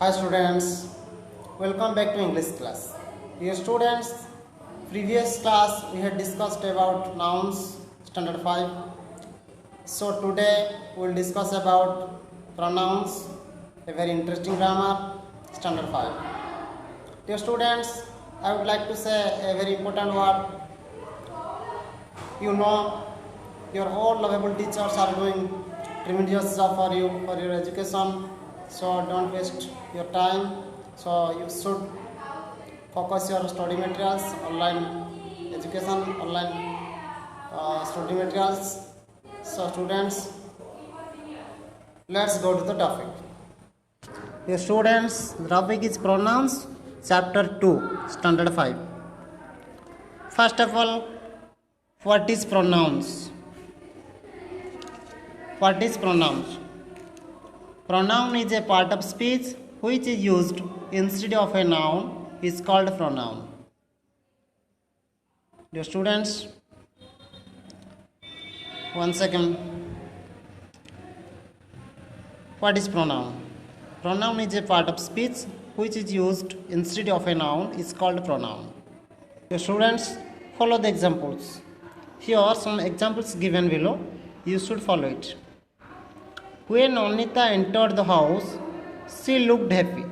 Hi students, welcome back to English class. Dear students, previous class we had discussed about nouns standard 5. So today we will discuss about pronouns, a very interesting grammar standard 5. Dear students, I would like to say a very important word. You know your all lovable teachers are doing tremendous job for you for your education, so don't waste your time. So you should focus your study materials, online education, online study materials. So students, let's go to the topic. Dear students, the topic is pronouns, chapter 2, standard 5. First of all, what is pronouns? What is pronouns? Pronoun is a part of speech which is used instead of a noun is called pronoun. Dear students, one second. What is pronoun? Pronoun is a part of speech which is used instead of a noun is called pronoun. Dear students, follow the examples. Here are some examples given below. You should follow it. When Anita entered the house, she looked happy.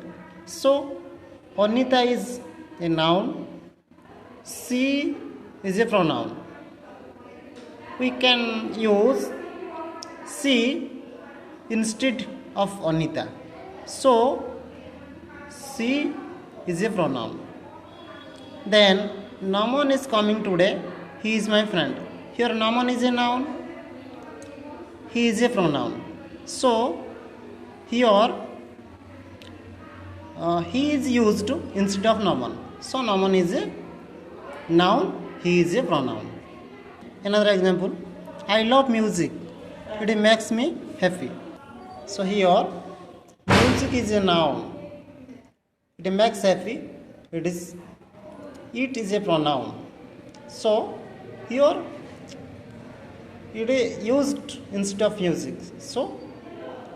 So, Anita is a noun, she is a pronoun. We can use she instead of Anita. So, she is a pronoun. Then, Naman is coming today, he is my friend. Here, Naman is a noun, he is a pronoun. So, here he is used instead of Naman. So, Naman is a noun, he is a pronoun. Another example, I love music, it makes me happy. So, here music is a noun, it makes happy, it is a pronoun. So, here it is used instead of music. So,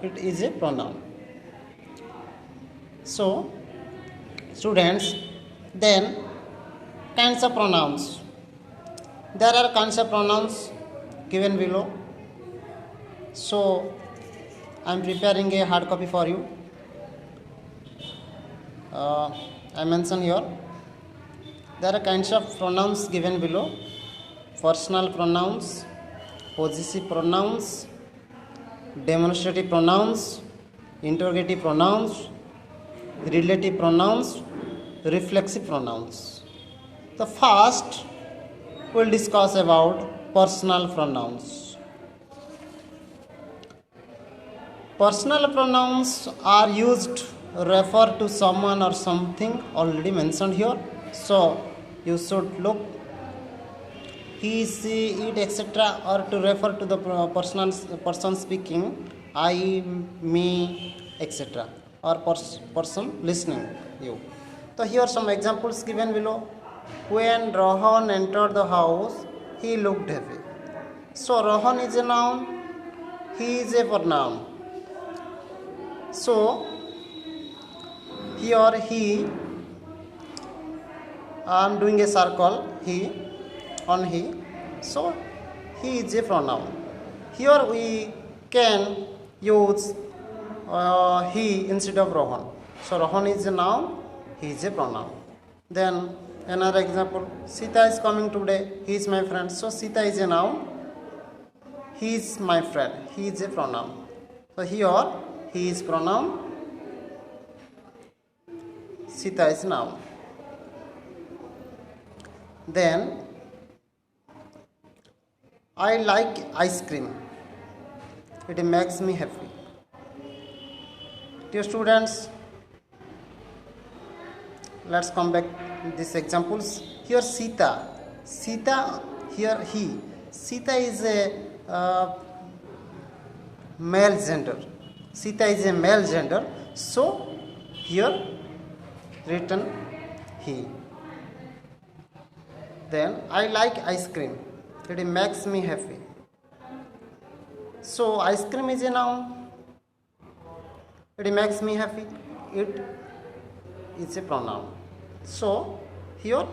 it is a pronoun. So, students, then kinds of pronouns. There are kinds of pronouns given below. So, I am preparing a hard copy for you. I mention here. There are kinds of pronouns given below. Personal pronouns, possessive pronouns, demonstrative pronouns, interrogative pronouns, relative pronouns, reflexive pronouns. The first we'll discuss about personal pronouns. Personal pronouns are used to refer to someone or something already mentioned here. So you should look he, she, it, etc. or to refer to the person speaking, I, me, etc. or person listening you. So here are some examples given below. When Rohan entered the house, he looked happy. So Rohan is a noun, he is a pronoun. So here he, I am doing a circle, he, on he, so he is a pronoun. Here we can use he instead of Rohan. So Rohan is a noun, he is a pronoun. Then another example, Sita is coming today, he is my friend. So Sita is a noun, he is my friend, he is a pronoun. So here he is pronoun, Sita is noun. Then I like ice cream. It makes me happy. Dear students, let's come back to these examples. Here Sita. Sita, here he. Sita is a male gender. Sita is a male gender. So here written he. Then I like ice cream. It makes me happy. So ice cream is a noun. It makes me happy. it is a pronoun. So here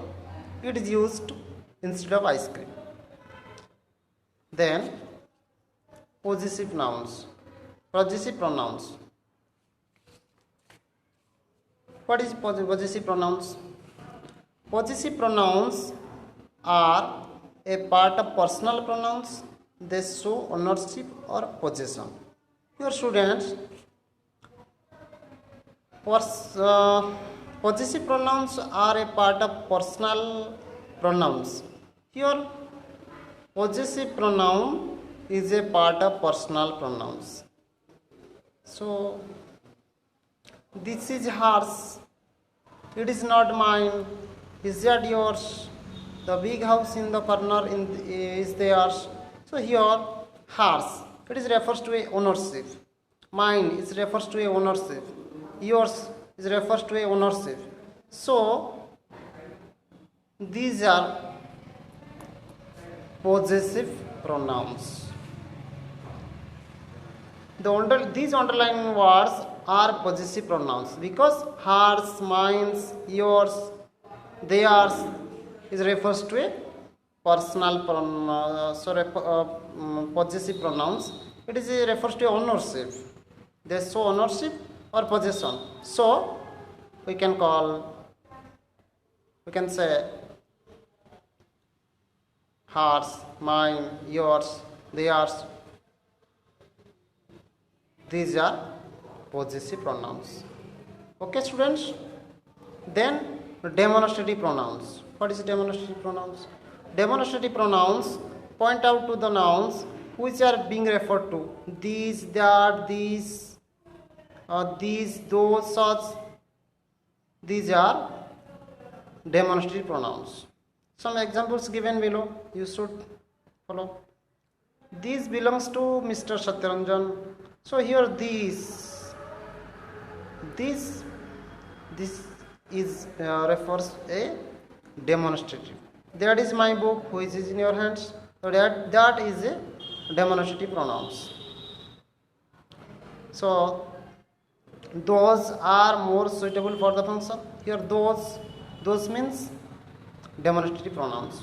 it is used instead of ice cream. Then possessive nouns, possessive pronouns. What is possessive pronouns? Possessive pronouns are a part of personal pronouns. They show ownership or possession. Your students, possessive pronouns are a part of personal pronouns. Here, possessive pronoun is a part of personal pronouns. So, this is hers. It is not mine. Is that yours? The big house in the corner is theirs. So here, hers. It is refers to a ownership. Mine is refers to a ownership. Yours is refers to a ownership. So these are possessive pronouns. These underlying words are possessive pronouns because hers, mine, yours, theirs is refers to a personal possessive pronouns. It is refers to ownership. They show ownership or possession. So we can say hers, mine, yours, theirs. These are possessive pronouns. Okay, students. Then demonstrative pronouns. What is demonstrative pronouns? Demonstrative pronouns point out to the nouns which are being referred to. These, that, these, those, such. These are demonstrative pronouns. Some examples given below. You should follow. This belongs to Mr. Satyaranjan. So here this is refers a demonstrative. That is my book which is in your hands. So that is a demonstrative pronouns. So those are more suitable for the function. Here those means demonstrative pronouns.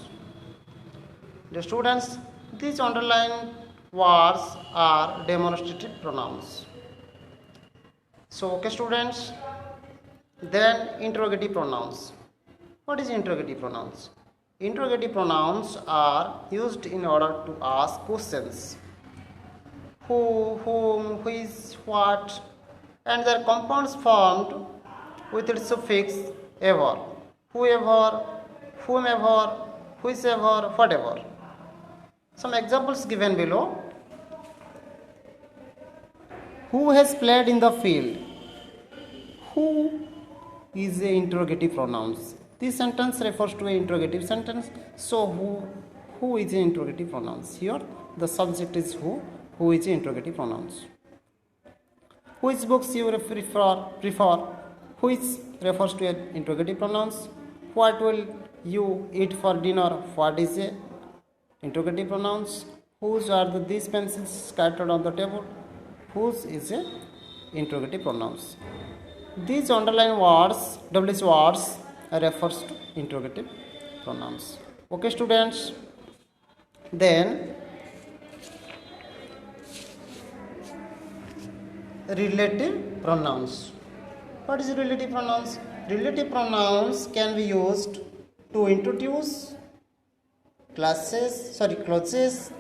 The students, these underlined words are demonstrative pronouns. So okay students, then interrogative pronouns. What is interrogative pronouns? Interrogative pronouns are used in order to ask questions. Who, whom, which, what, and their compounds formed with its suffix ever. Whoever, whomever, whichever, whatever. Some examples given below. Who has played in the field? Who is a interrogative pronouns. This sentence refers to an interrogative sentence. So who is an interrogative pronouns? Here the subject is who is an interrogative pronouns. Which books you prefer? Which refers to an interrogative pronouns. What will you eat for dinner? What is a interrogative pronouns. Whose are these pencils scattered on the table? Whose is a interrogative pronouns. These underlined words, WH words, refers to interrogative pronouns. Okay students, then relative pronouns. What is relative pronouns? Relative pronouns can be used to introduce clauses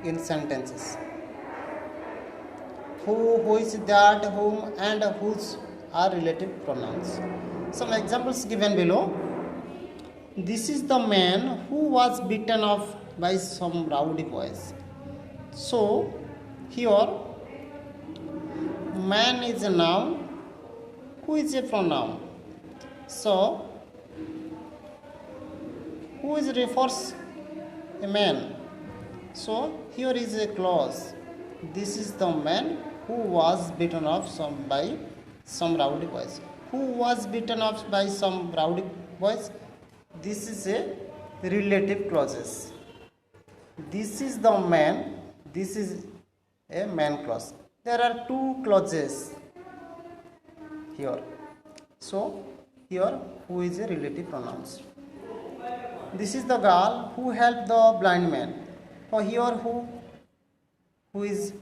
in sentences. Who is that, whom, and whose are relative pronouns. Some examples given below. This is the man who was beaten off by some rowdy boys. So here man is a noun, who is a pronoun. So who is refers a man. So here is a clause. This is the man who was beaten off by some rowdy boys. Who was beaten off by some rowdy boys? This is a relative clauses. This is the man. This is a man clause. There are two clauses here. So here who is a relative pronouns. This is the girl who helped the blind man. So here who is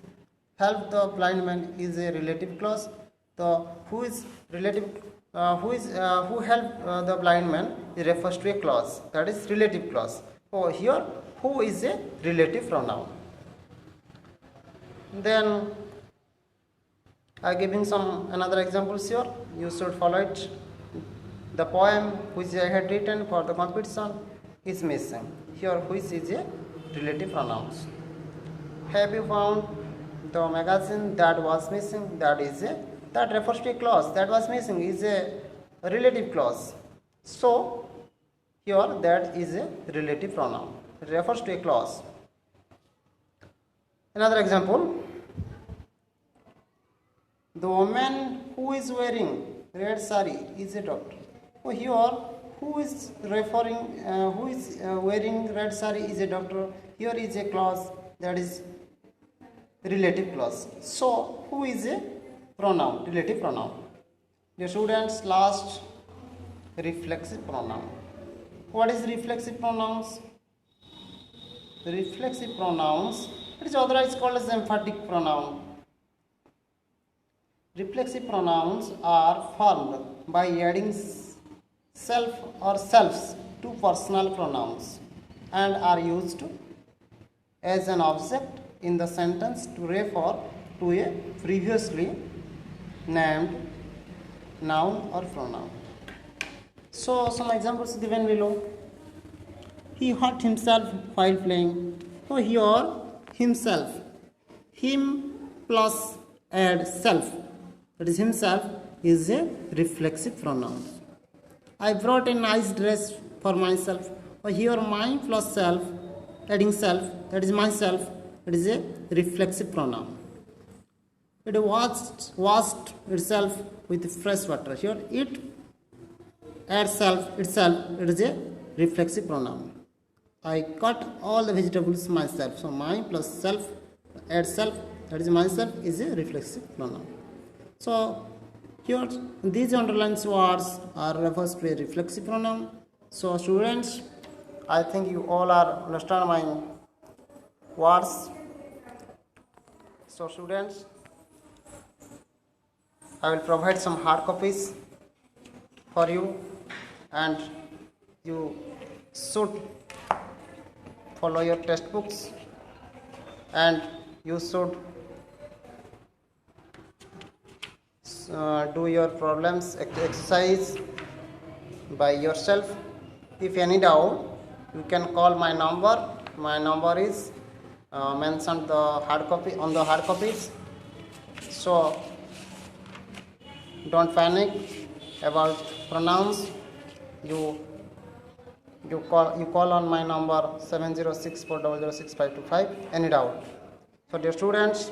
helped the blind man is a relative clause. The who is relative who helped the blind man refers to a clause, that is relative clause. So here who is a relative pronoun. Then I am giving some another examples here. You should follow it. The poem which I had written for the competition is missing. Here which is a relative pronouns. Have you found the magazine that was missing? That refers to a clause. That was missing is a relative clause. So here that is a relative pronoun. It refers to a clause. Another example. The woman who is wearing red sari is a doctor. So here who is wearing red sari is a doctor. Here is a clause, that is relative clause. So who is a pronoun, relative pronoun. The students, last, reflexive pronoun. What is reflexive pronouns? Reflexive pronouns, it is otherwise called as emphatic pronoun. Reflexive pronouns are formed by adding self or selves to personal pronouns and are used as an object in the sentence to refer to a previously named noun or pronoun. So some examples given below. He hurt himself while playing. So here himself, him plus add self, that is himself, is a reflexive pronoun. I brought a nice dress for myself. So here my plus self, adding self, that is myself, it is a reflexive pronoun. It washed itself with fresh water. Here it adds self itself, it is a reflexive pronoun. I cut all the vegetables myself. So my plus self, add self, that is myself, is a reflexive pronoun. So here these underlined words are refers to a reflexive pronoun. So students, I think you all are understand my words. So students, I will provide some hard copies for you and you should follow your textbooks and you should do your problems exercise by yourself. If any doubt, you can call my number. My number is mentioned the hard copy on the hard copies. So don't panic about pronouns. You call on my number 706400655. Any doubt? So dear students,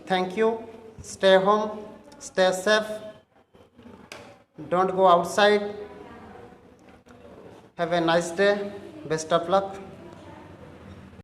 thank you. Stay home, stay safe, don't go outside. Have a nice day. Best of luck.